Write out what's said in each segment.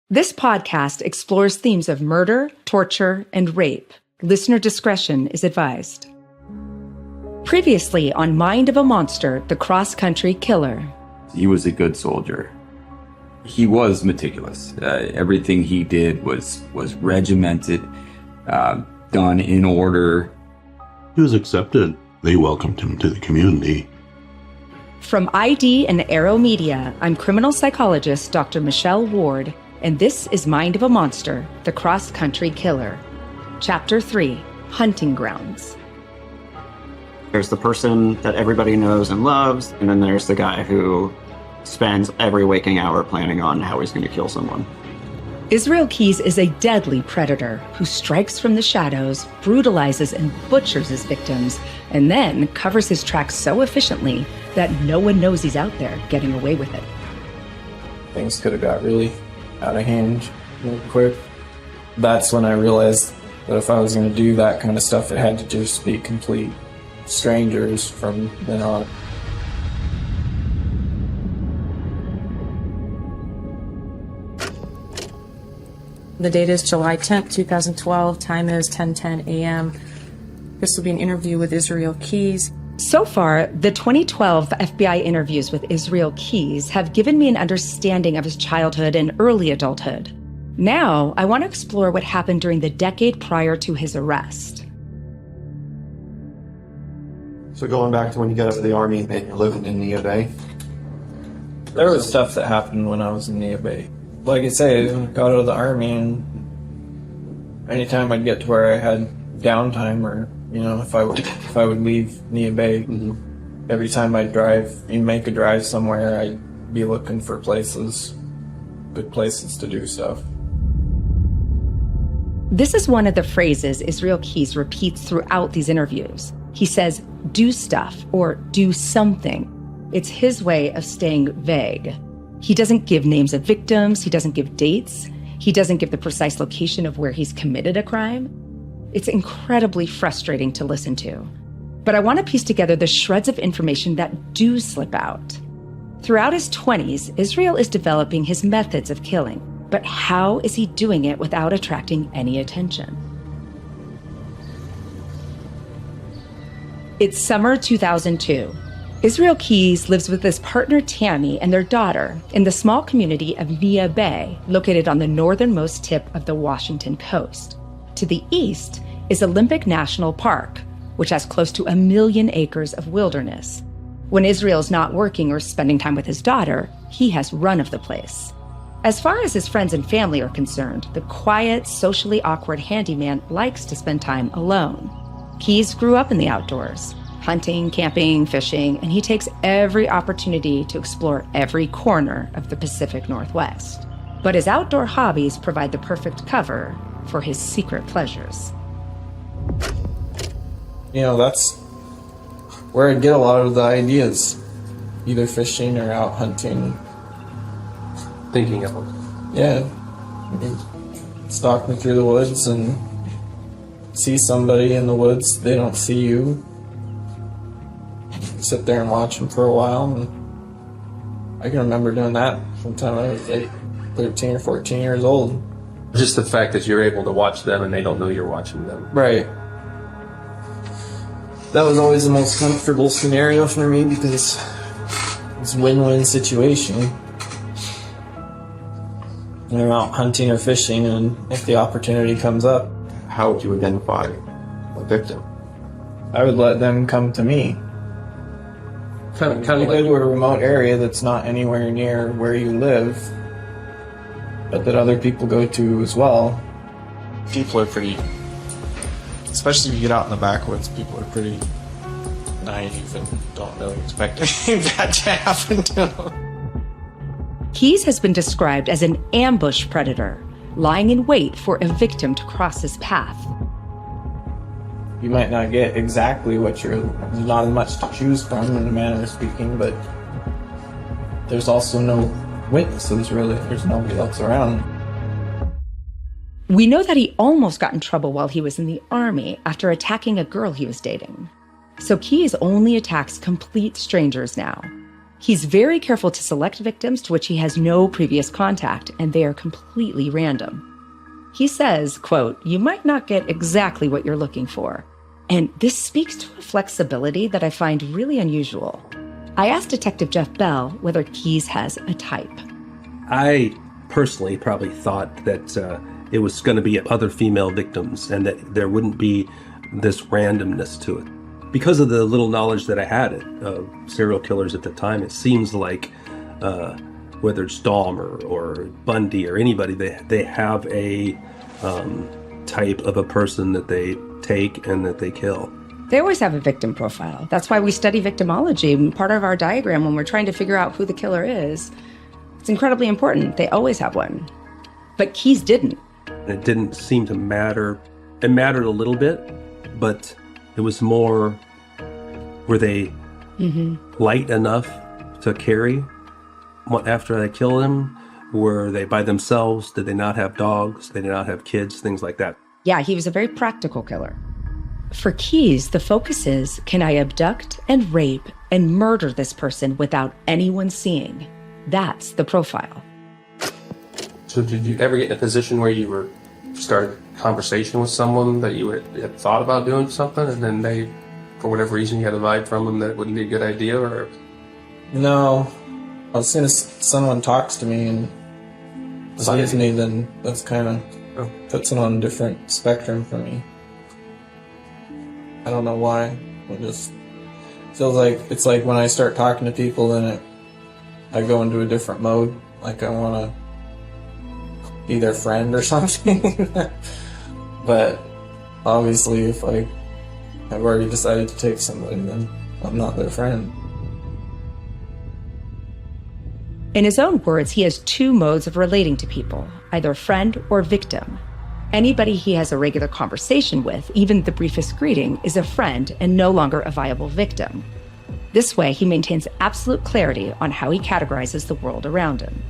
This podcast explores themes of murder, torture, and rape. Listener discretion is advised. Previously on Mind of a Monster, the cross-country killer. He was a good soldier. He was meticulous. Everything he did was regimented, done in order. He was accepted. They welcomed him to the community. From ID and Arrow Media, I'm criminal psychologist Dr. Michelle Ward, and this is Mind of a Monster, the cross-country killer. Chapter 3, Hunting Grounds. There's the person that everybody knows and loves, and then there's the guy who spends every waking hour planning on how he's going to kill someone. Israel Keyes is a deadly predator who strikes from the shadows, brutalizes and butchers his victims, and then covers his tracks so efficiently that no one knows he's out there getting away with it. Things could have got really out of hand real quick. That's when I realized that if I was going to do that kind of stuff, it had to just be complete strangers from then on. The date is July 10th, 2012. Time is 10:10 a.m. This will be an interview with Israel Keyes. So far, the 2012 FBI interviews with Israel Keyes have given me an understanding of his childhood and early adulthood. Now, I want to explore what happened during the decade prior to his arrest. So going back to when you got out of the Army and you're living in Nia Bay? There was stuff that happened when I was in Nia Bay. Like I say, I got out of the Army, and anytime I'd get to where I had downtime, or if I would leave Nia Bay, every time I'd make a drive somewhere, I'd be looking for good places to do stuff. This is one of the phrases Israel Keyes repeats throughout these interviews. He says, do stuff or do something. It's his way of staying vague. He doesn't give names of victims. He doesn't give dates. He doesn't give the precise location of where he's committed a crime. It's incredibly frustrating to listen to. But I want to piece together the shreds of information that do slip out. Throughout his 20s, Israel is developing his methods of killing. But how is he doing it without attracting any attention? It's summer 2002. Israel Keyes lives with his partner Tammy and their daughter in the small community of Nia Bay, located on the northernmost tip of the Washington coast. To the east is Olympic National Park, which has close to 1 million acres of wilderness. When Israel's not working or spending time with his daughter, he has run of the place. As far as his friends and family are concerned, the quiet, socially awkward handyman likes to spend time alone. Keyes grew up in the outdoors, hunting, camping, fishing, and he takes every opportunity to explore every corner of the Pacific Northwest. But his outdoor hobbies provide the perfect cover for his secret pleasures. That's where I get a lot of the ideas, either fishing or out hunting. Thinking of them. Yeah. Stalking through the woods and see somebody in the woods, they don't see you. Sit there and watch them for a while, and I can remember doing that from the time I was 13 or 14 years old. Just the fact that you're able to watch them and they don't know you're watching them. Right. That was always the most comfortable scenario for me because it's a win-win situation. When I'm out hunting or fishing, and if the opportunity comes up, How would you identify a victim? I would let them come to me. Kind You of go to a remote area that's not anywhere near where you live, but that other people go to as well. People are pretty, especially if you get out in the backwoods, people are pretty naive and don't really expect anything bad to happen to them. Keyes has been described as an ambush predator, lying in wait for a victim to cross his path. You might not get exactly there's not as much to choose from in a manner of speaking, but there's also no witnesses really. There's nobody else around. We know that he almost got in trouble while he was in the Army after attacking a girl he was dating. So Keyes only attacks complete strangers now. He's very careful to select victims to which he has no previous contact, and they are completely random. He says, quote, "You might not get exactly what you're looking for." And this speaks to a flexibility that I find really unusual. I asked Detective Jeff Bell whether Keyes has a type. I personally probably thought that it was going to be other female victims and that there wouldn't be this randomness to it. Because of the little knowledge that I had of serial killers at the time, it seems like whether it's Dahmer or Bundy or anybody, they have a type of a person that they take and that they kill. They always have a victim profile. That's why we study victimology. And part of our diagram when we're trying to figure out who the killer is, it's incredibly important. They always have one. But Keyes didn't. It didn't seem to matter. It mattered a little bit, but it was more, were they light enough to carry after I killed them? Were they by themselves? Did they not have dogs? Did they not have kids? Things like that. Yeah, he was a very practical killer. For Keyes, the focus is, can I abduct and rape and murder this person without anyone seeing? That's the profile. So did you ever get in a position where you started a conversation with someone that you had thought about doing something, and then they, for whatever reason, you had a vibe from them that it wouldn't be a good idea? Or No. As soon as someone talks to me and sees me, then that's kind of puts it on a different spectrum for me. I don't know why. It just feels like it's like when I start talking to people, then I go into a different mode. Like I want to be their friend or something. But obviously, if I've already decided to take somebody, then I'm not their friend. In his own words, he has two modes of relating to people, either friend or victim. Anybody he has a regular conversation with, even the briefest greeting, is a friend and no longer a viable victim. This way, he maintains absolute clarity on how he categorizes the world around him.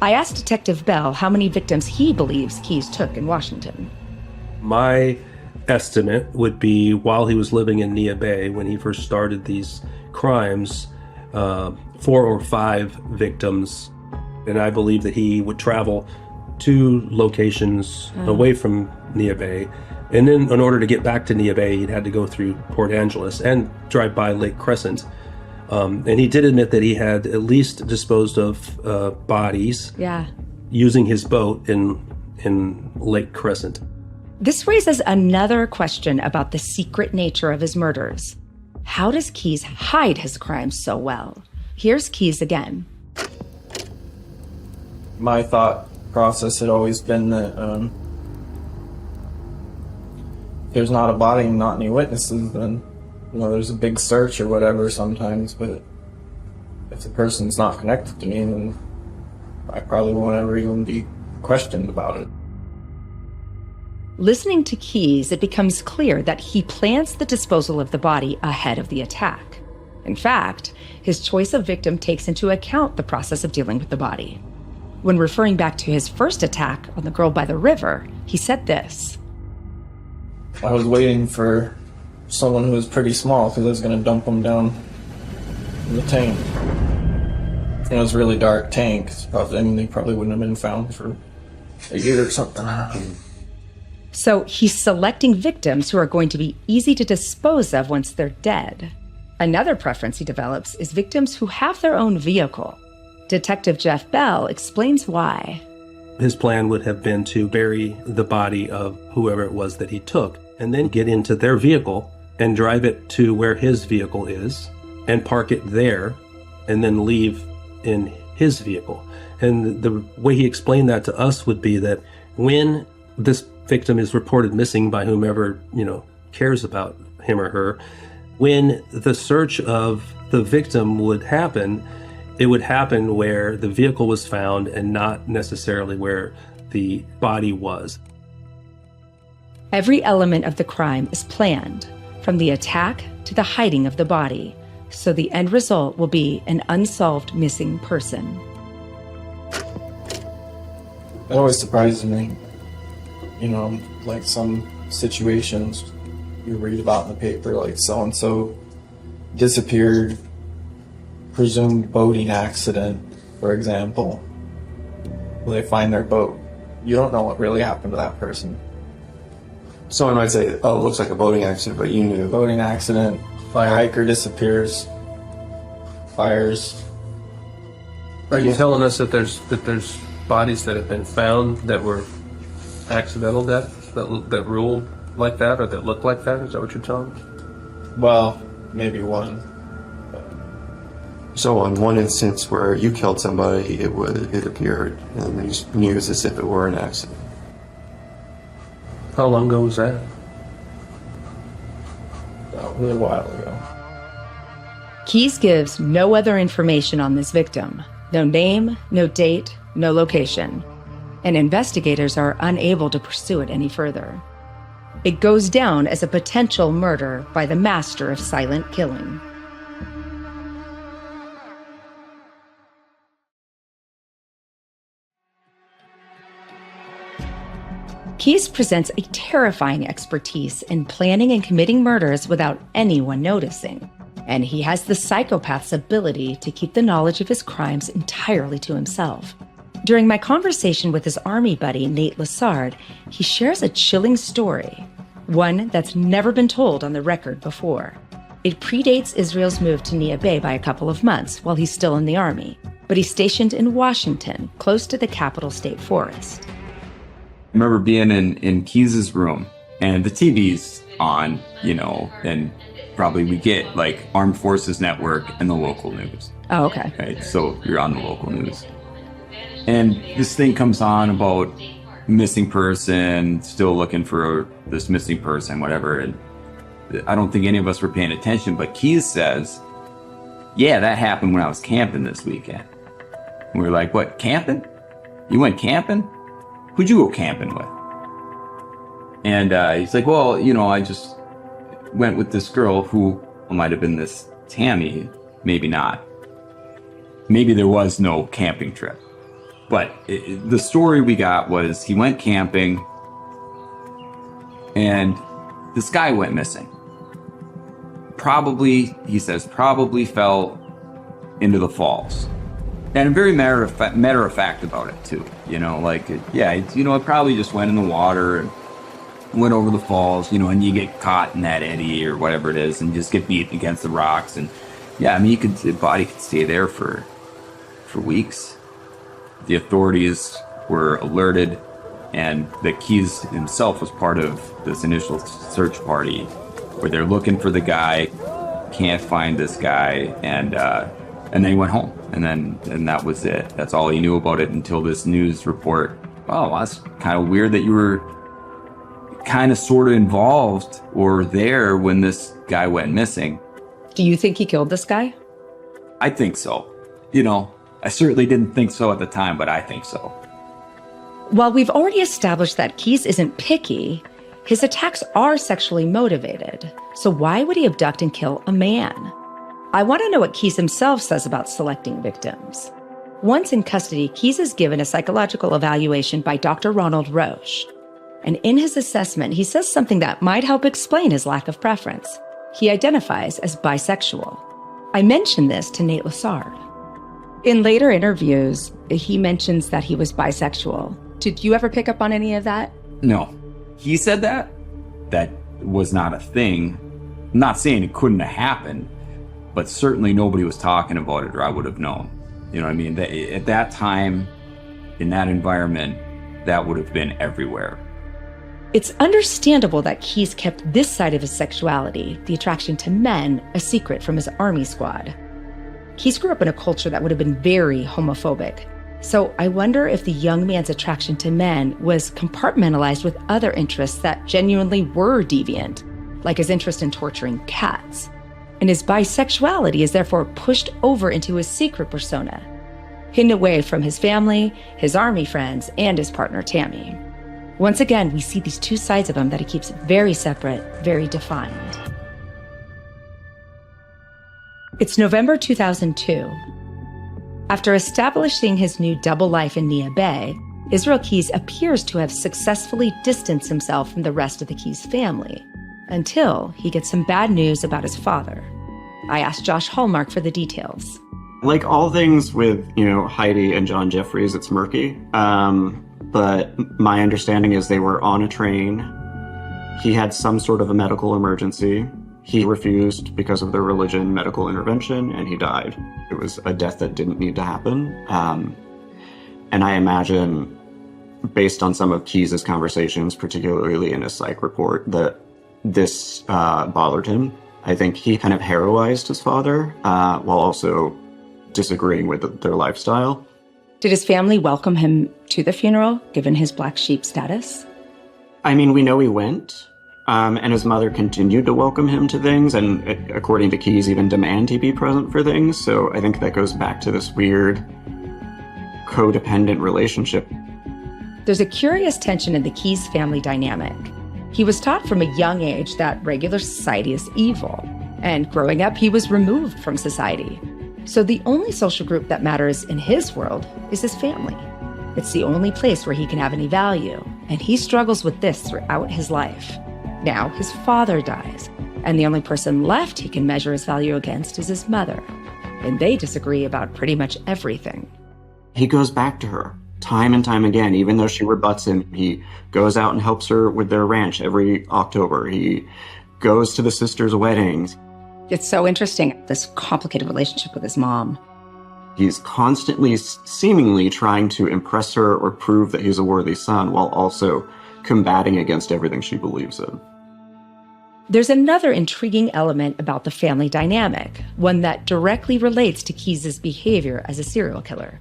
I asked Detective Bell how many victims he believes Keyes took in Washington. My estimate would be, while he was living in Neah Bay, when he first started these crimes, 4 or 5 victims. And I believe that he would travel to locations away from Neah Bay. And then in order to get back to Neah Bay, he'd had to go through Port Angeles and drive by Lake Crescent. And he did admit that he had at least disposed of bodies using his boat in Lake Crescent. This raises another question about the secret nature of his murders. How does Keyes hide his crimes so well? Here's Keyes again. My thought process had always been that if there's not a body and not any witnesses, then there's a big search or whatever sometimes, but if the person's not connected to me, then I probably won't ever even be questioned about it. Listening to Keyes, it becomes clear that he plans the disposal of the body ahead of the attack. In fact, his choice of victim takes into account the process of dealing with the body. When referring back to his first attack on the girl by the river, he said this. I was waiting for someone who was pretty small because I was going to dump them down in the tank. It was a really dark tank. They probably wouldn't have been found for a year or something. So he's selecting victims who are going to be easy to dispose of once they're dead. Another preference he develops is victims who have their own vehicle. Detective Jeff Bell explains why. His plan would have been to bury the body of whoever it was that he took, and then get into their vehicle and drive it to where his vehicle is and park it there and then leave in his vehicle. And the way he explained that to us would be that when this victim is reported missing by whomever, cares about him or her, when the search of the victim would happen, it would happen where the vehicle was found and not necessarily where the body was. Every element of the crime is planned, from the attack to the hiding of the body, so the end result will be an unsolved missing person. That always surprises me. Like some situations you read about in the paper, like so-and-so disappeared presumed boating accident, for example. They find their boat. You don't know what really happened to that person. Someone might say, oh, it looks like a boating accident, but you knew. Boating accident, hiker disappears, fires. Are you telling us that there's bodies that have been found that were accidental deaths that ruled like that or that looked like that? Is that what you're telling me? Well, maybe one. So on one instance where you killed somebody, it appeared in the news as if it were an accident. How long ago was that? A little while ago. Keyes gives no other information on this victim. No name, no date, no location. And investigators are unable to pursue it any further. It goes down as a potential murder by the master of silent killing. Keyes presents a terrifying expertise in planning and committing murders without anyone noticing. And he has the psychopath's ability to keep the knowledge of his crimes entirely to himself. During my conversation with his army buddy, Nate Lassard, he shares a chilling story, one that's never been told on the record before. It predates Israel's move to Neah Bay by a couple of months while he's still in the army, but he's stationed in Washington, close to the Capitol State Forest. I remember being in Keyes' room, and the TV's on, and probably we get like Armed Forces Network and the local news. Oh, okay. Right, so you're on the local news. And this thing comes on about missing person, still looking for this missing person, whatever. And I don't think any of us were paying attention, but Keyes says, yeah, that happened when I was camping this weekend. And we were like, what, camping? You went camping? Who'd you go camping with? And he's like, well, I just went with this girl who might have been this Tammy, maybe not. Maybe there was no camping trip. But the story we got was he went camping and this guy went missing. He says, probably fell into the falls. And I'm very matter of fact about it too. It probably just went in the water and went over the falls, and you get caught in that eddy or whatever it is and just get beat against the rocks. And yeah, I mean, the body could stay there for weeks. The authorities were alerted, and the Keyes himself was part of this initial search party where they're looking for the guy, can't find this guy, and then he went home, and that was it. That's all he knew about it until this news report. Oh, that's kind of weird that you were kind of sort of involved or there when this guy went missing. Do you think he killed this guy? I think so. I certainly didn't think so at the time, but I think so. While we've already established that Keyes isn't picky, his attacks are sexually motivated. So why would he abduct and kill a man? I want to know what Keyes himself says about selecting victims. Once in custody, Keyes is given a psychological evaluation by Dr. Ronald Roche. And in his assessment, he says something that might help explain his lack of preference. He identifies as bisexual. I mentioned this to Nate Lassard. In later interviews, he mentions that he was bisexual. Did you ever pick up on any of that? No. He said that? That was not a thing. I'm not saying it couldn't have happened, but certainly nobody was talking about it or I would have known. You know what I mean? At that time, in that environment, that would have been everywhere. It's understandable that Keyes kept this side of his sexuality, the attraction to men, a secret from his army squad. Keyes grew up in a culture that would have been very homophobic. So I wonder if the young man's attraction to men was compartmentalized with other interests that genuinely were deviant, like his interest in torturing cats. And his bisexuality is therefore pushed over into his secret persona, hidden away from his family, his army friends, and his partner Tammy. Once again, we see these two sides of him that he keeps very separate, very defined. It's November 2002. After establishing his new double life in Neah Bay, Israel Keyes appears to have successfully distanced himself from the rest of the Keyes family, until he gets some bad news about his father. I asked Josh Hallmark for the details. Like all things with, Heidi and John Jeffries, it's murky. But my understanding is they were on a train. He had some sort of a medical emergency. He refused because of their religion medical intervention, and he died. It was a death that didn't need to happen. And I imagine, based on some of Keyes' conversations, particularly in his psych report, that this bothered him. I think he kind of heroized his father while also disagreeing with their lifestyle. Did his family welcome him to the funeral, given his black sheep status? I mean, we know he went, and his mother continued to welcome him to things, and according to Keyes, even demand he be present for things. So I think that goes back to this weird codependent relationship. There's a curious tension in the Keyes family dynamic. He was taught from a young age that regular society is evil, and growing up, he was removed from society. So the only social group that matters in his world is his family. It's the only place where he can have any value, and he struggles with this throughout his life. Now his father dies, and the only person left he can measure his value against is his mother, and they disagree about pretty much everything. He goes back to her time and time again, even though she rebuts him. He goes out and helps her with their ranch every October. He goes to the sisters' weddings. It's so interesting, this complicated relationship with his mom. He's constantly, seemingly trying to impress her or prove that he's a worthy son, while also combating against everything she believes in. There's another intriguing element about the family dynamic, one that directly relates to Keyes' behavior as a serial killer.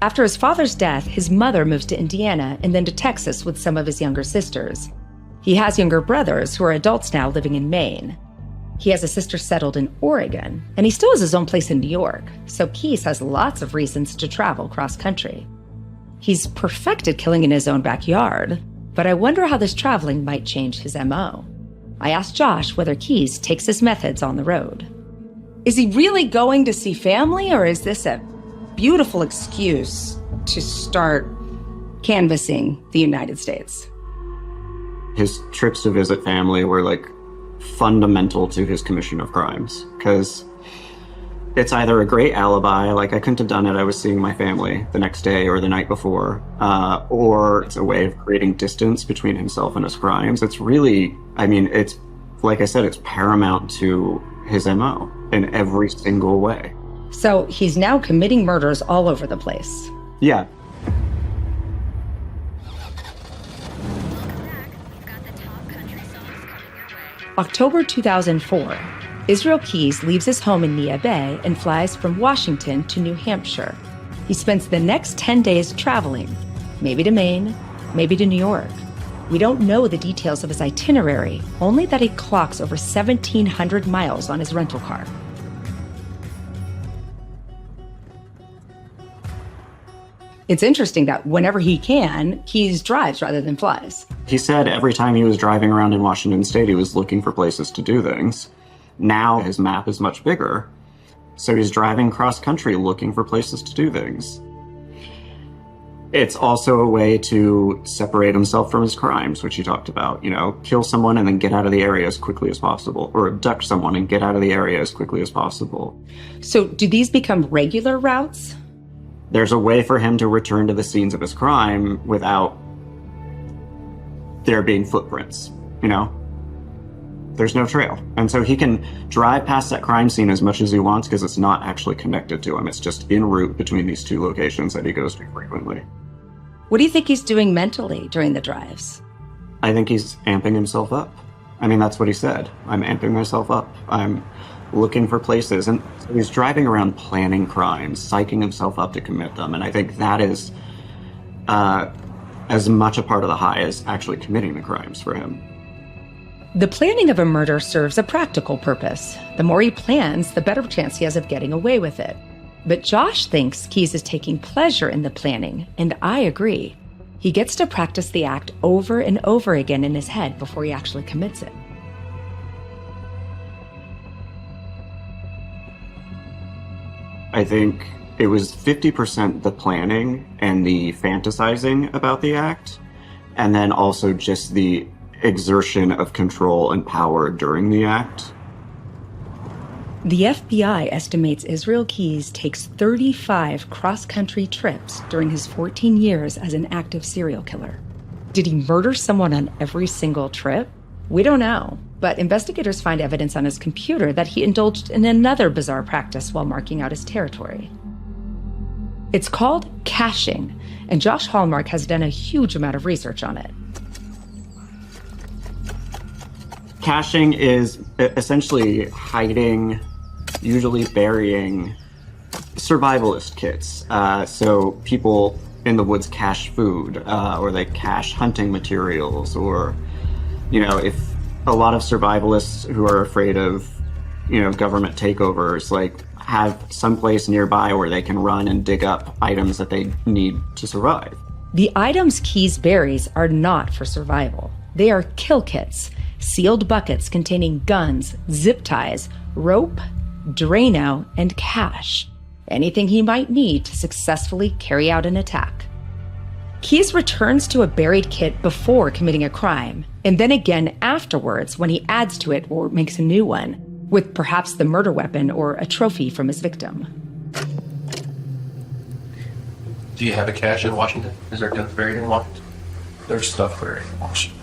After his father's death, his mother moves to Indiana and then to Texas with some of his younger sisters. He has younger brothers who are adults now living in Maine. He has a sister settled in Oregon, and he still has his own place in New York, so Keyes has lots of reasons to travel cross-country. He's perfected killing in his own backyard, but I wonder how this traveling might change his MO. I asked Josh whether Keyes takes his methods on the road. Is he really going to see family, or is this a beautiful excuse to start canvassing the United States? His trips to visit family were fundamental to his commission of crimes, because it's either a great alibi, like I couldn't have done it, I was seeing my family the next day or the night before, or it's a way of creating distance between himself and his crimes. It's really, it's, like I said, it's paramount to his MO in every single way. So he's now committing murders all over the place. Yeah. October 2004, Israel Keyes leaves his home in Neah Bay and flies from Washington to New Hampshire. He spends the next 10 days traveling, maybe to Maine, maybe to New York. We don't know the details of his itinerary, only that he clocks over 1,700 miles on his rental car. It's interesting that whenever he can, Keyes drives rather than flies. He said every time he was driving around in Washington State, he was looking for places to do things. Now his map is much bigger, so he's driving cross-country looking for places to do things. It's also a way to separate himself from his crimes, which he talked about. Kill someone and then get out of the area as quickly as possible, or abduct someone and get out of the area as quickly as possible. So do these become regular routes? There's a way for him to return to the scenes of his crime without there being footprints, There's no trail. And so he can drive past that crime scene as much as he wants because it's not actually connected to him. It's just en route between these two locations that he goes to frequently. What do you think he's doing mentally during the drives? I think he's amping himself up. That's what he said. I'm amping myself up. I'm looking for places. And so he's driving around planning crimes, psyching himself up to commit them. And I think that is as much a part of the high as actually committing the crimes for him. The planning of a murder serves a practical purpose. The more he plans, the better chance he has of getting away with it. But Josh thinks Keyes is taking pleasure in the planning, and I agree. He gets to practice the act over and over again in his head before he actually commits it. I think it was 50% the planning and the fantasizing about the act, and then also just the exertion of control and power during the act. The FBI estimates Israel Keyes takes 35 cross-country trips during his 14 years as an active serial killer. Did he murder someone on every single trip? We don't know, but investigators find evidence on his computer that he indulged in another bizarre practice while marking out his territory. It's called caching, and Josh Hallmark has done a huge amount of research on it. Caching is essentially hiding, usually burying survivalist kits. So people in the woods cache food, or they cache hunting materials, or, if a lot of survivalists who are afraid of, government takeovers, have someplace nearby where they can run and dig up items that they need to survive. The items Keyes buries are not for survival. They are kill kits, sealed buckets containing guns, zip ties, rope, Drano, and cash. Anything he might need to successfully carry out an attack. Keyes returns to a buried kit before committing a crime, and then again afterwards when he adds to it or makes a new one, with perhaps the murder weapon or a trophy from his victim. Do you have a cache in Washington? Is there guns buried in Washington? There's stuff buried in Washington.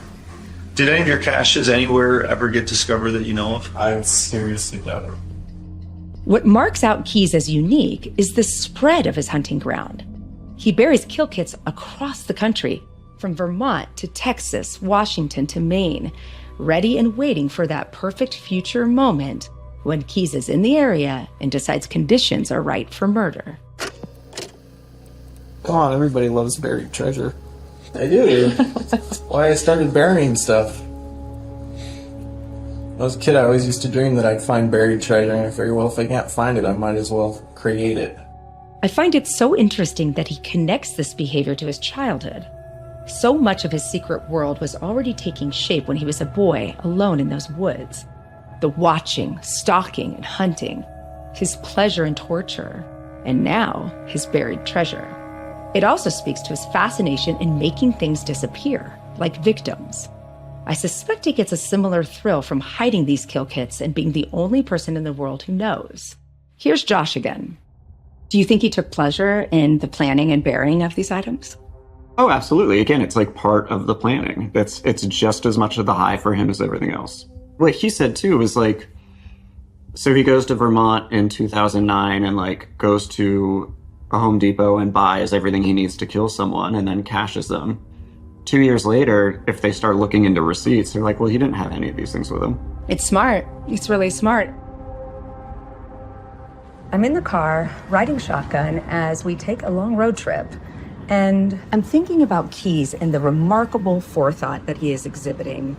Did any of your caches anywhere ever get discovered that you know of? I seriously doubt it. What marks out Keyes as unique is the spread of his hunting ground. He buries kill kits across the country, from Vermont to Texas, Washington to Maine, ready and waiting for that perfect future moment when Keyes is in the area and decides conditions are right for murder. Come on, everybody loves buried treasure. I do. That's why I started burying stuff. When I was a kid, I always used to dream that I'd find buried treasure, and I figured, well, if I can't find it, I might as well create it. I find it so interesting that he connects this behavior to his childhood. So much of his secret world was already taking shape when he was a boy, alone in those woods. The watching, stalking, and hunting, his pleasure and torture, and now his buried treasure. It also speaks to his fascination in making things disappear, like victims. I suspect he gets a similar thrill from hiding these kill kits and being the only person in the world who knows. Here's Josh again. Do you think he took pleasure in the planning and burying of these items? Oh, absolutely. Again, it's part of the planning. It's just as much of the high for him as everything else. What he said too was so he goes to Vermont in 2009 and goes to a Home Depot and buys everything he needs to kill someone and then caches them. 2 years later, if they start looking into receipts, they're like, well, he didn't have any of these things with him. It's smart. It's really smart. I'm in the car, riding shotgun as we take a long road trip. And I'm thinking about Keyes and the remarkable forethought that he is exhibiting.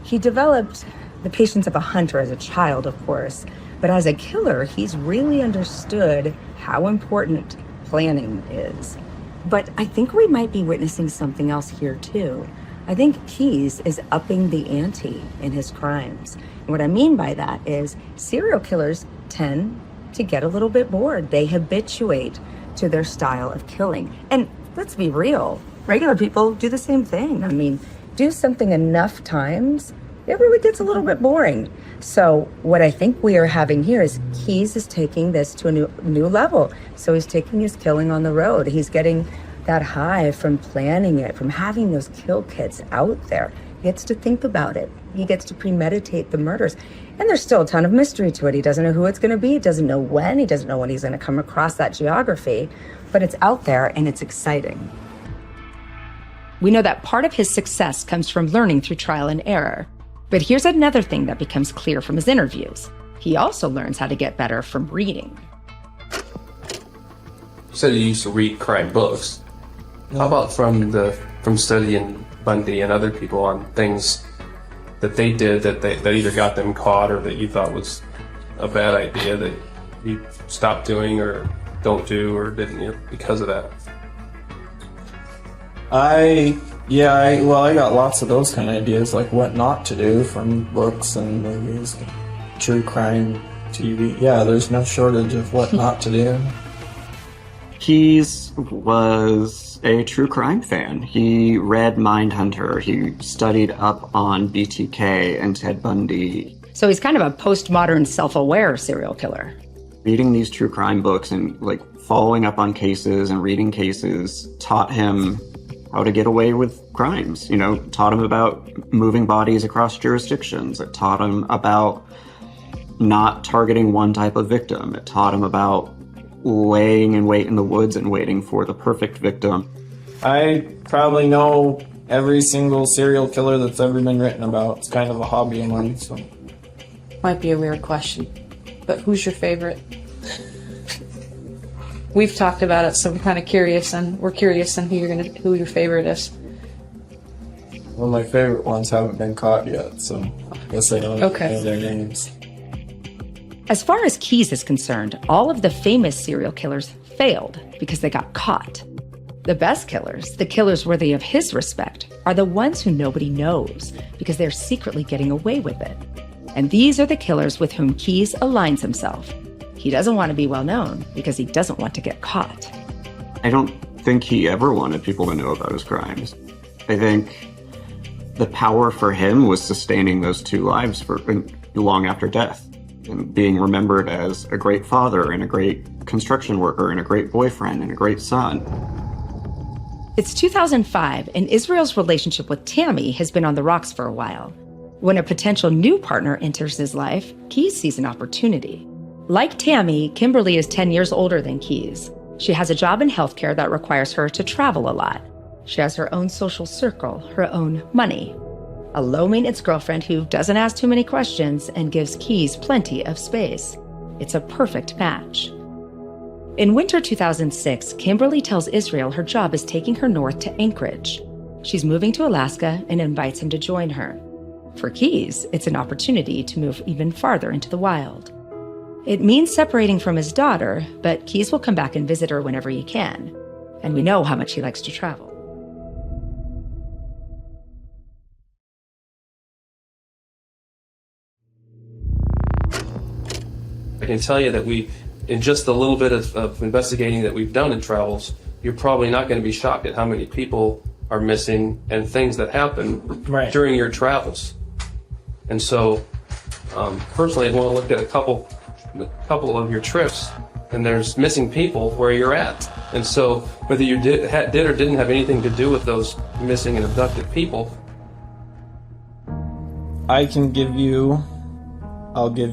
He developed the patience of a hunter as a child, of course, but as a killer, he's really understood how important planning is. But I think we might be witnessing something else here too. I think Keyes is upping the ante in his crimes. And what I mean by that is serial killers tend to get a little bit bored. They habituate to their style of killing. And let's be real, regular people do the same thing. I mean, do something enough times, it really gets a little bit boring. So what I think we are having here is Keyes is taking this to a new level. So he's taking his killing on the road. He's getting that high from planning it, from having those kill kits out there. He gets to think about it. He gets to premeditate the murders. And there's still a ton of mystery to it. He doesn't know who it's going to be. He doesn't know when. He doesn't know when he's going to come across that geography. But it's out there and it's exciting. We know that part of his success comes from learning through trial and error. But here's another thing that becomes clear from his interviews. He also learns how to get better from reading. You said you used to read crime books. How about from studying Bundy and other people on things that they did that either got them caught or that you thought was a bad idea that you stopped doing or don't do or didn't because of that? I got lots of those kind of ideas, like what not to do from books and movies, true crime TV. Yeah, there's no shortage of what not to do. Keyes was a true crime fan. He read Mindhunter. He studied up on BTK and Ted Bundy. So he's kind of a postmodern, self-aware serial killer. Reading these true crime books and like following up on cases and reading cases taught him how to get away with crimes, taught him about moving bodies across jurisdictions. It taught him about not targeting one type of victim. It taught him about laying in wait in the woods and waiting for the perfect victim. I probably know every single serial killer that's ever been written about. It's kind of a hobby of mine, so. Might be a weird question, but who's your favorite? We've talked about it, so I'm kind of curious, and we're curious on who your favorite is. Well, my favorite ones haven't been caught yet, so I guess I don't know their names. As far as Keyes is concerned, all of the famous serial killers failed because they got caught. The best killers, the killers worthy of his respect, are the ones who nobody knows because they're secretly getting away with it. And these are the killers with whom Keyes aligns himself. He doesn't want to be well known because he doesn't want to get caught. I don't think he ever wanted people to know about his crimes. I think the power for him was sustaining those two lives for long after death, and being remembered as a great father and a great construction worker and a great boyfriend and a great son. It's 2005, and Israel's relationship with Tammy has been on the rocks for a while. When a potential new partner enters his life, Keyes sees an opportunity. Like Tammy, Kimberly is 10 years older than Keyes. She has a job in healthcare that requires her to travel a lot. She has her own social circle, her own money. A low-maintenance girlfriend who doesn't ask too many questions and gives Keyes plenty of space. It's a perfect match. In winter 2006, Kimberly tells Israel her job is taking her north to Anchorage. She's moving to Alaska and invites him to join her. For Keyes, it's an opportunity to move even farther into the wild. It means separating from his daughter, but Keyes will come back and visit her whenever he can. And we know how much he likes to travel. I can tell you that in just a little bit of investigating that we've done in travels, you're probably not going to be shocked at how many people are missing and things that happen during your travels. And so, personally, I'd want to look at a couple of your trips, and there's missing people where you're at. And so, whether you did or didn't have anything to do with those missing and abducted people, I'll give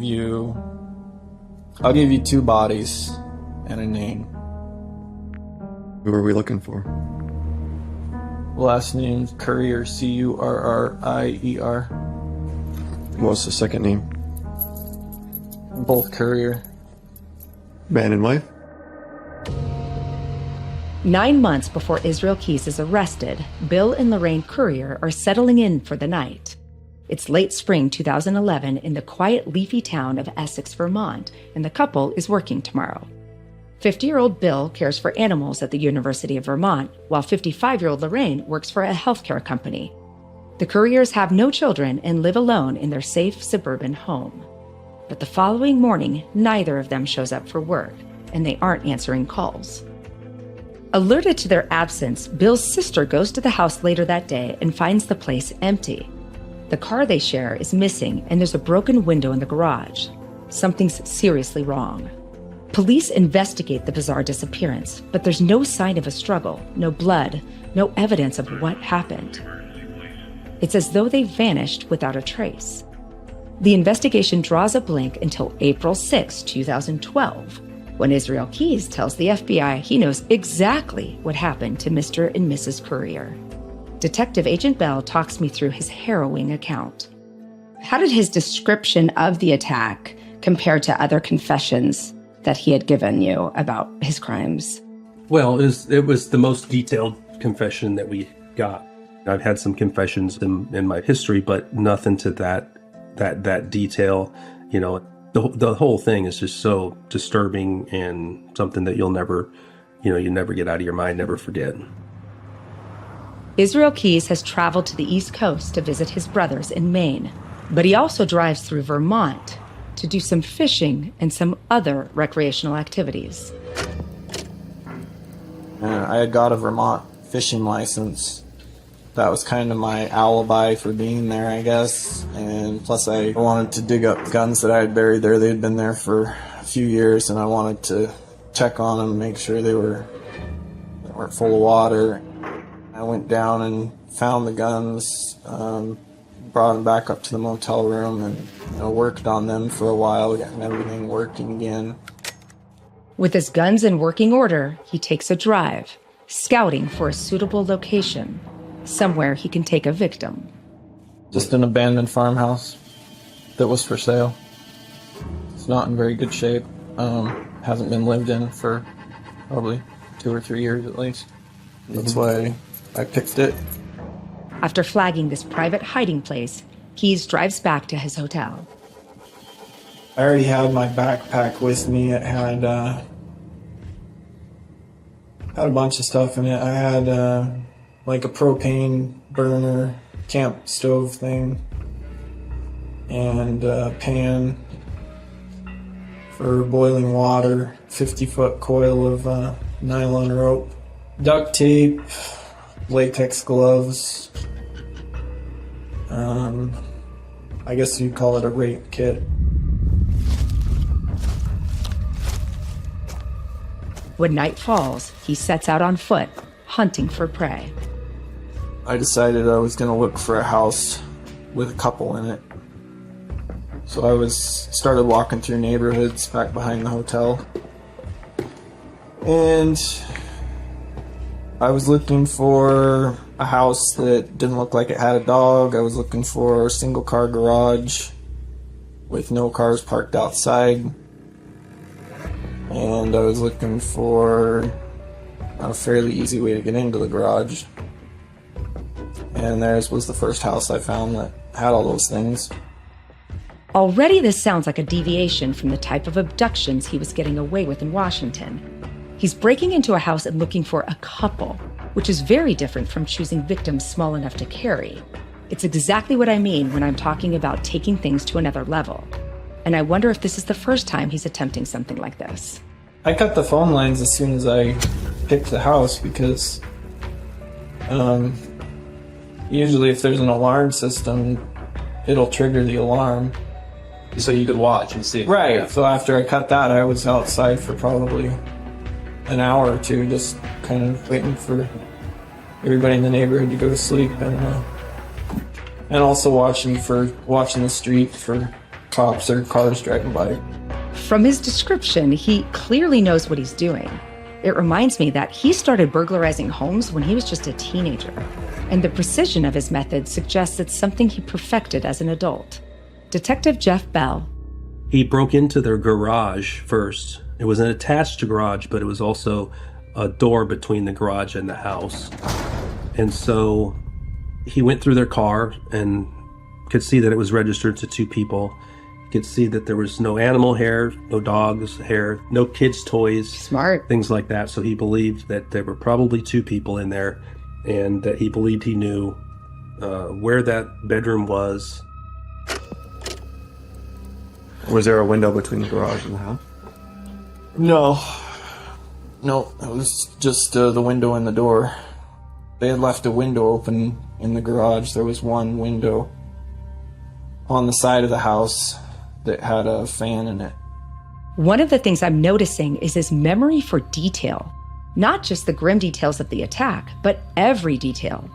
you 2 bodies and a name. Who are we looking for? Last name Currier, Currier. What's the second name? Both Currier. Man and wife? 9 months before Israel Keyes is arrested, Bill and Lorraine Currier are settling in for the night. It's late spring 2011 in the quiet, leafy town of Essex, Vermont, and the couple is working tomorrow. 50-year-old Bill cares for animals at the University of Vermont, while 55-year-old Lorraine works for a healthcare company. The Curriers have no children and live alone in their safe suburban home. But the following morning, neither of them shows up for work, and they aren't answering calls. Alerted to their absence, Bill's sister goes to the house later that day and finds the place empty. The car they share is missing, and there's a broken window in the garage. Something's seriously wrong. Police investigate the bizarre disappearance, but there's no sign of a struggle, no blood, no evidence of what happened. It's as though they vanished without a trace. The investigation draws a blank until April 6, 2012, when Israel Keyes tells the FBI he knows exactly what happened to Mr. and Mrs. Currier. Detective Agent Bell talks me through his harrowing account. How did his description of the attack compare to other confessions that he had given you about his crimes? Well, it was the most detailed confession that we got. I've had some confessions in my history, but nothing to that detail. You know, the whole thing is just so disturbing and something that you never get out of your mind, never forget. Israel Keyes has traveled to the East Coast to visit his brothers in Maine, but he also drives through Vermont to do some fishing and some other recreational activities. I had got a Vermont fishing license that was kind of my alibi for being there, I guess. And plus I wanted to dig up guns that I had buried there. They had been there for a few years, and I wanted to check on them, make sure they weren't full of water. I went down and found the guns, brought them back up to the motel room, and worked on them for a while, getting everything working again. With his guns in working order, he takes a drive, scouting for a suitable location, somewhere he can take a victim. Just an abandoned farmhouse that was for sale. It's not in very good shape. Hasn't been lived in for probably 2 or 3 years at least. That's why I picked it. After flagging this private hiding place, Keyes drives back to his hotel. I already had my backpack with me. It had a bunch of stuff in it. I had like a propane burner, camp stove thing, and a pan for boiling water, 50-foot coil of nylon rope, duct tape, latex gloves. I guess you'd call it a rape kit. When night falls, he sets out on foot, hunting for prey. I decided I was going to look for a house with a couple in it. So I started walking through neighborhoods back behind the hotel. And I was looking for a house that didn't look like it had a dog. I was looking for a single car garage with no cars parked outside. And I was looking for a fairly easy way to get into the garage. And theirs was the first house I found that had all those things. Already this sounds like a deviation from the type of abductions he was getting away with in Washington. He's breaking into a house and looking for a couple, which is very different from choosing victims small enough to carry. It's exactly what I mean when I'm talking about taking things to another level. And I wonder if this is the first time he's attempting something like this. I cut the phone lines as soon as I picked the house because usually if there's an alarm system, it'll trigger the alarm. So you could watch and see. Right. Yeah. So after I cut that, I was outside for probably an hour or two, just kind of waiting for everybody in the neighborhood to go to sleep, and also watching the street for cops or cars driving by. From his description, he clearly knows what he's doing. It reminds me that he started burglarizing homes when he was just a teenager, and the precision of his method suggests it's something he perfected as an adult. Detective Jeff Bell. He broke into their garage first. It was an attached garage, but it was also a door between the garage and the house. And so he went through their car and could see that it was registered to 2 people. He could see that there was no animal hair, no dog's hair, no kids' toys. Smart. Things like that. So he believed that there were probably 2 people in there, and that he believed he knew where that bedroom was. Was there a window between the garage and the house? No, it was just the window and the door. They had left a window open in the garage. There was one window on the side of the house that had a fan in it. One of the things I'm noticing is his memory for detail. Not just the grim details of the attack, but every detail.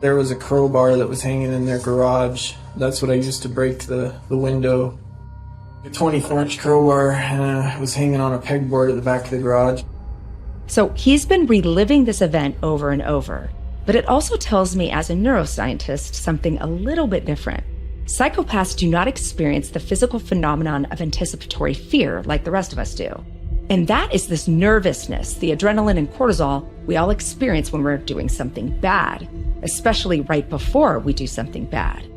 There was a crowbar that was hanging in their garage. That's what I used to break the window. A 24-inch crowbar was hanging on a pegboard at the back of the garage. So he's been reliving this event over and over. But it also tells me as a neuroscientist something a little bit different. Psychopaths do not experience the physical phenomenon of anticipatory fear like the rest of us do. And that is this nervousness, the adrenaline and cortisol we all experience when we're doing something bad, especially right before we do something bad.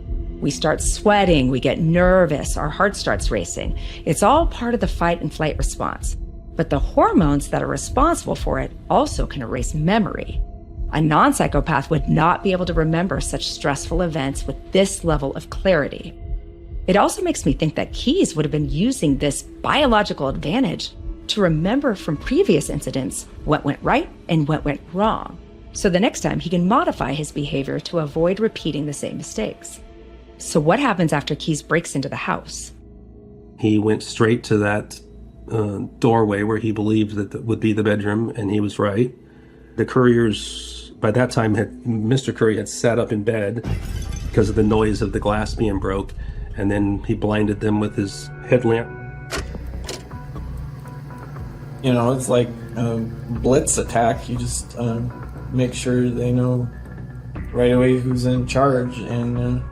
We start sweating, we get nervous, our heart starts racing. It's all part of the fight and flight response. But the hormones that are responsible for it also can erase memory. A non-psychopath would not be able to remember such stressful events with this level of clarity. It also makes me think that Keyes would have been using this biological advantage to remember from previous incidents what went right and what went wrong. So the next time he can modify his behavior to avoid repeating the same mistakes. So what happens after Keyes breaks into the house? He went straight to that doorway where he believed that would be the bedroom, and he was right. The couriers, by that time, Mr. Currier had sat up in bed because of the noise of the glass being broke, and then he blinded them with his headlamp. You know, it's like a blitz attack. You just make sure they know right away who's in charge and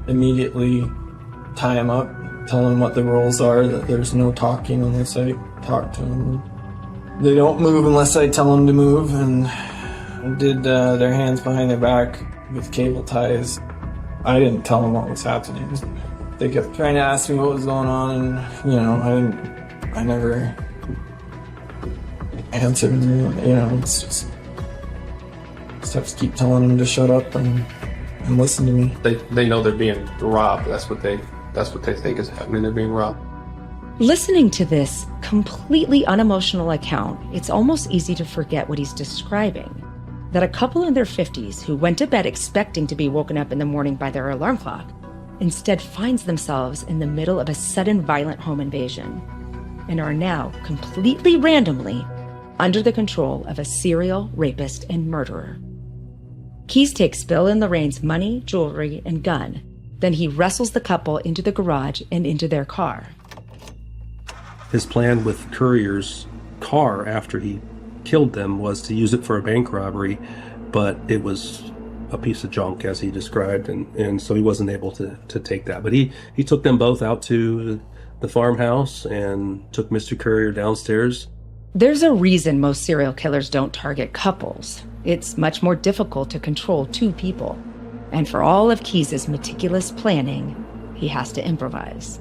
immediately tie them up, tell them what the rules are, that there's no talking unless I talk to them. They don't move unless I tell them to move, and I did their hands behind their back with cable ties. I didn't tell them what was happening. They kept trying to ask me what was going on, and, you know, I never answered them. You know, it's just have to keep telling them to shut up and listen to me. They know they're being robbed. That's what they think is happening. They're being robbed. Listening to this completely unemotional account, it's almost easy to forget what he's describing. That a couple in their 50s who went to bed expecting to be woken up in the morning by their alarm clock instead finds themselves in the middle of a sudden violent home invasion and are now completely randomly under the control of a serial rapist and murderer. Keyes takes Bill and Lorraine's money, jewelry, and gun. Then he wrestles the couple into the garage and into their car. His plan with Currier's car after he killed them was to use it for a bank robbery, but it was a piece of junk, as he described, and so he wasn't able to take that. But he took them both out to the farmhouse and took Mr. Currier downstairs. There's a reason most serial killers don't target couples. It's much more difficult to control two people. And for all of Keyes' meticulous planning, he has to improvise.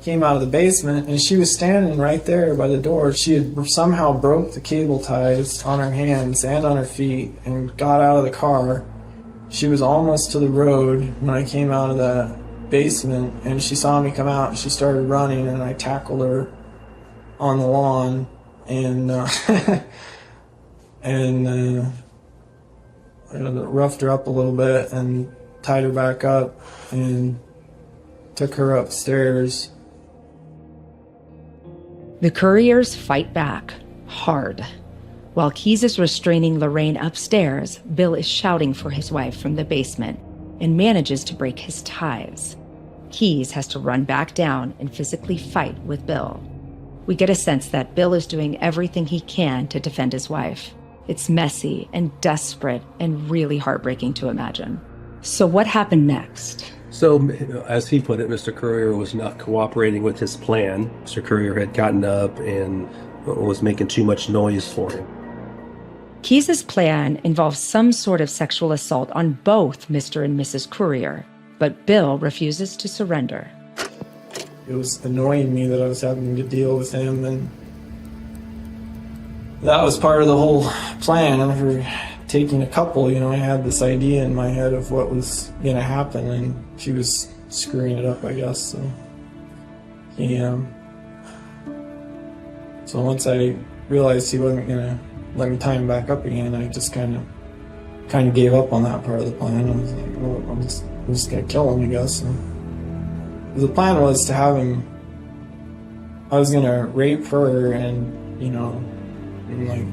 Came out of the basement, and she was standing right there by the door. She had somehow broke the cable ties on her hands and on her feet and got out of the car. She was almost to the road when I came out of the basement, and she saw me come out, and she started running, and I tackled her on the lawn and roughed her up a little bit and tied her back up and took her upstairs. The Curriers fight back, hard. While Keyes is restraining Lorraine upstairs, Bill is shouting for his wife from the basement and manages to break his ties. Keyes has to run back down and physically fight with Bill. We get a sense that Bill is doing everything he can to defend his wife. It's messy and desperate and really heartbreaking to imagine. So what happened next? So, as he put it, Mr. Currier was not cooperating with his plan. Mr. Currier had gotten up and was making too much noise for him. Keyes' plan involves some sort of sexual assault on both Mr. and Mrs. Currier, but Bill refuses to surrender. It was annoying me that I was having to deal with him, and that was part of the whole plan. For taking a couple, you know, I had this idea in my head of what was going to happen, and she was screwing it up, I guess. So, yeah. So once I realized he wasn't going to let me tie him back up again, I just kind of gave up on that part of the plan. I was like, well, I'm just going to kill him, I guess. So, the plan was to have him, I was going to rape her and, you know, like,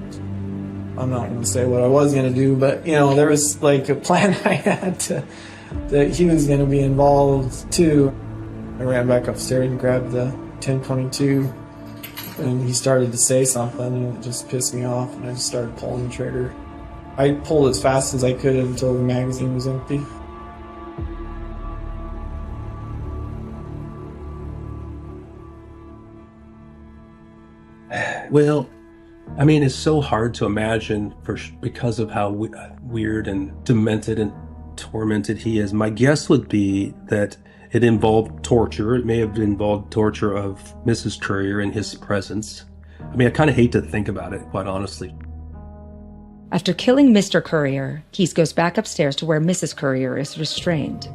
I'm not going to say what I was going to do, but, you know, there was like a plan I had that he was going to be involved too. I ran back upstairs and grabbed the 1022, and he started to say something, and it just pissed me off, and I just started pulling the trigger. I pulled as fast as I could until the magazine was empty. Well, I mean, it's so hard to imagine because of how weird and demented and tormented he is. My guess would be that it involved torture. It may have involved torture of Mrs. Currier in his presence. I mean, I kind of hate to think about it, quite honestly. After killing Mr. Currier, Keyes goes back upstairs to where Mrs. Currier is restrained.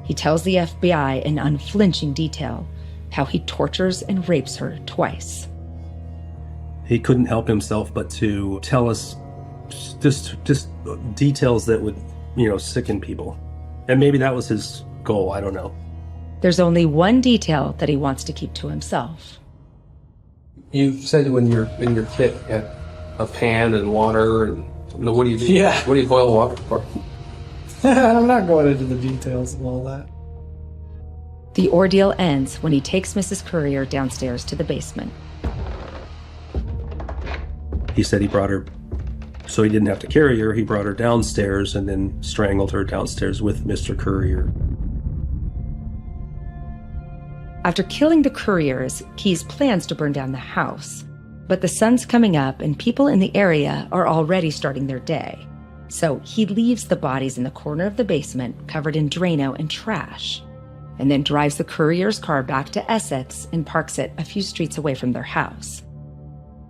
He tells the FBI in unflinching detail how he tortures and rapes her twice. He couldn't help himself but to tell us just details that would, sicken people. And maybe that was his goal, I don't know. There's only one detail that he wants to keep to himself. You said when you're in your kit, you had a pan and water, and what do you do? Yeah. What do you boil water for? I'm not going into the details of all that. The ordeal ends when he takes Mrs. Courier downstairs to the basement. He said he brought her, so he didn't have to carry her, he brought her downstairs and then strangled her downstairs with Mr. Courier. After killing the Couriers, Keyes plans to burn down the house. But the sun's coming up and people in the area are already starting their day. So he leaves the bodies in the corner of the basement covered in Drano and trash, and then drives the Courier's car back to Essex and parks it a few streets away from their house.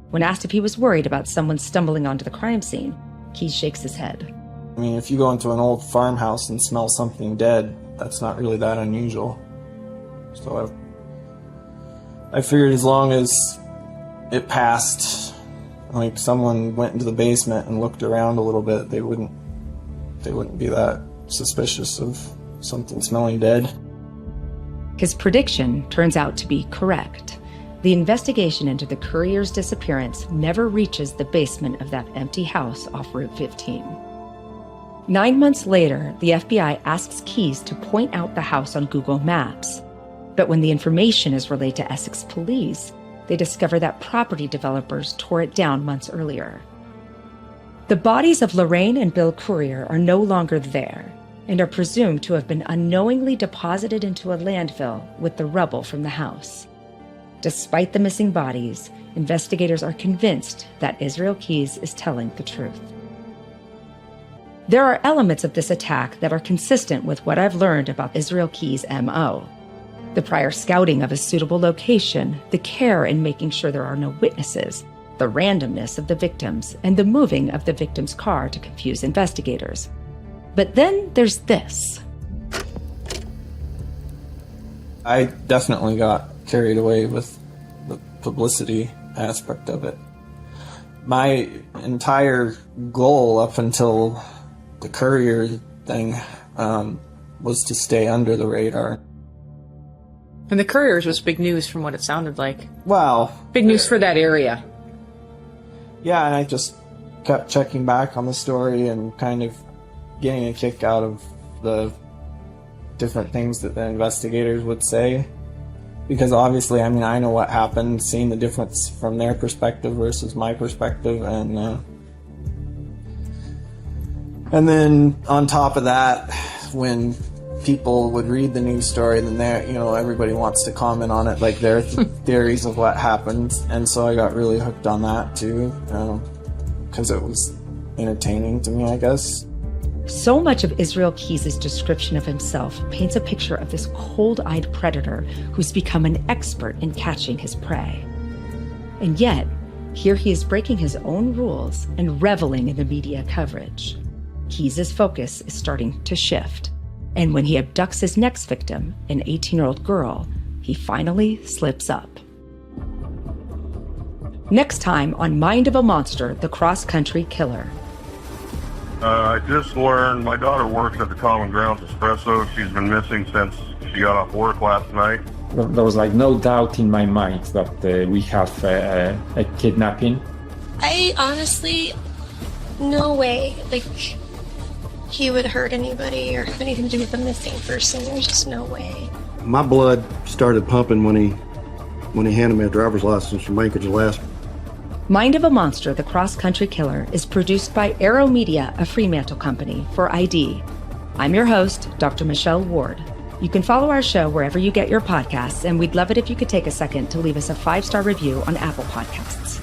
When asked if he was worried about someone stumbling onto the crime scene, Keyes shakes his head. I mean, if you go into an old farmhouse and smell something dead, that's not really that unusual. So I figured as long as it passed, like someone went into the basement and looked around a little bit, they wouldn't be that suspicious of something smelling dead. His prediction turns out to be correct. The investigation into the Courier's disappearance never reaches the basement of that empty house off Route 15. 9 months later, the FBI asks Keyes to point out the house on Google Maps. But when the information is relayed to Essex police, they discover that property developers tore it down months earlier. The bodies of Lorraine and Bill Courier are no longer there and are presumed to have been unknowingly deposited into a landfill with the rubble from the house. Despite the missing bodies, investigators are convinced that Israel Keyes is telling the truth. There are elements of this attack that are consistent with what I've learned about Israel Keyes' MO. The prior scouting of a suitable location, the care in making sure there are no witnesses, the randomness of the victims, and the moving of the victim's car to confuse investigators. But then there's this. I definitely got carried away with the publicity aspect of it. My entire goal up until the Courier thing was to stay under the radar. And the Couriers was big news from what it sounded like. Well, Big news for that area. yeah, and I just kept checking back on the story and kind of getting a kick out of the different things that the investigators would say. Because obviously, I mean, I know what happened, seeing the difference from their perspective versus my perspective, and then on top of that, when people would read the news story, then everybody wants to comment on it, like their theories of what happened, and so I got really hooked on that too, because it was entertaining to me, I guess. So much of Israel Keyes' description of himself paints a picture of this cold-eyed predator who's become an expert in catching his prey. And yet, here he is breaking his own rules and reveling in the media coverage. Keyes' focus is starting to shift. And when he abducts his next victim, an 18-year-old girl, he finally slips up. Next time on Mind of a Monster, the cross-country killer. I just learned my daughter works at the Common Grounds Espresso. She's been missing since she got off work last night. There was no doubt in my mind that we have a kidnapping. I honestly, no way, he would hurt anybody or have anything to do with the missing person. There's just no way. My blood started pumping when he handed me a driver's license from Anchorage, Alaska. Mind of a Monster, the cross-country killer is produced by Arrow Media, a Fremantle company, for ID. I'm your host, Dr. Michelle Ward. You can follow our show wherever you get your podcasts, and we'd love it if you could take a second to leave us a 5-star review on Apple Podcasts.